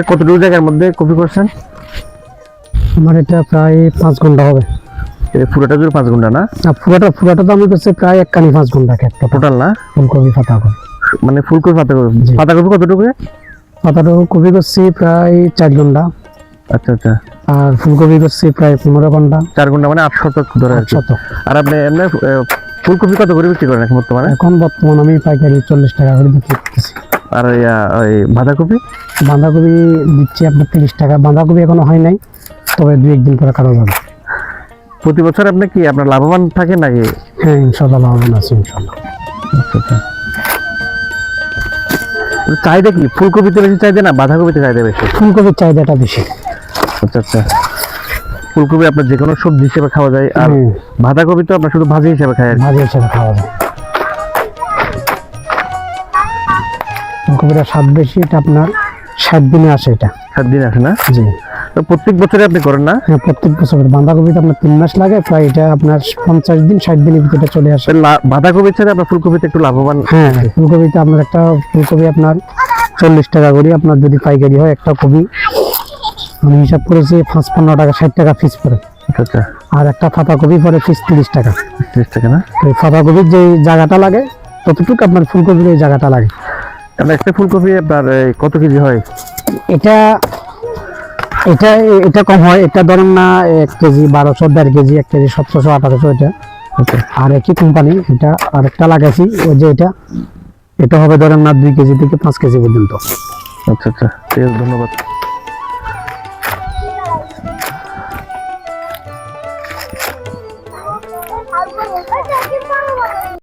কতটুকু জায়গার মধ্যে কপি করছেন? আমার এটা প্রায় 5 ঘন্টা হবে। পুরোটা জুড়ে 5 ঘন্টা না? পুরাটা তো আমি করছি প্রায় 1 5 ঘন্টা একটা টোটাল না? ফুলকপি পাতাকপি, মানে ফুলকপি পাতাকপি কতটুকু? কপি করছি প্রায় 4 ঘন্টা। আচ্ছা আচ্ছা। আর ফুলকপি করছি প্রায় 15 ঘন্টা। 4 ঘন্টা মানে 8 শতক ধরে আর কি। আর আপনি এমনি ফুলকপি কত করে বিক্রি করেন এখন বর্তমানে? এখন বর্তমান আমি পাইকারি 40 টাকা করে বিক্রি করতেছি। আর ওই বাঁধাকপি? বাঁধাকপি দিচ্ছি আপনার 30 টাকা। বাঁধাকপি এখনো হয় নাই, তবে 2-1 দিন পরে কাটা যাবে। প্রতি বছর আপনি কি আপনার লাভবান থাকে নাকি? হ্যাঁ, ইনশাল্লাহ লাভবান আছে ইনশাল্লাহ। আচ্ছা আচ্ছা। চাহিদা কি ফুলকপিতে বেশি চাহিদা না বাঁধাকপিতে চাহিদা বেশি? ফুলকপির চাহিদাটা বেশি। আচ্ছা আচ্ছা। ফুলকপি আপনার যে কোনো সবজি হিসেবে খাওয়া যায়, আর বাঁধাকপি তো আপনার শুধু ভাজি হিসেবে খায়। ভাজি হিসেবে খাওয়া যায়। ফুলকপিটা স্বাদ বেশি, এটা আপনার 60 দিনে আসে। এটা 7 দিন আসে না? জি। তো প্রত্যেক বছরে আপনি করেন না? হ্যাঁ, প্রত্যেক বছর। বাঁধাকপিতে আপনার 3 মাস লাগে, প্রায় এটা আপনার 50 দিন 60 দিনের ভিতরে চলে আসে। বাঁধাকপির সাথে আপনার ফুলকপিতে একটু লাভবান? হ্যাঁ, ফুলকপিতে আপনার একটা ফুলকপি আপনার 40 টাকা করে, আপনার যদি পাইকারি হয় একটা কপি আমি হিসাব করেছি 5-15 টাকা, 60 টাকা পিস পড়ে। আচ্ছা আচ্ছা। আর একটা পাতাকপি পরে পিস 30 টাকা। 30 টাকা না? ওই পাতাকপির যে জায়গাটা লাগে ততটুকু আপনার ফুলকপির ওই জায়গাটা লাগে। আপনার একটা ফুলকপি আপনার কত কেজি হয়? এটা এটা এটা কম হয়। এটা ধরেন না 1 কেজি 1200, 1.5 কেজি, 1 কেজি 1700 1800 এটা। আর একই কোম্পানি এটা আরেকটা লাগাইছি, ওই যে এটা হবে ধরেন না 2 কেজি থেকে 5 কেজি পর্যন্ত। আচ্ছা আচ্ছা, ঠিক আছে, ধন্যবাদ।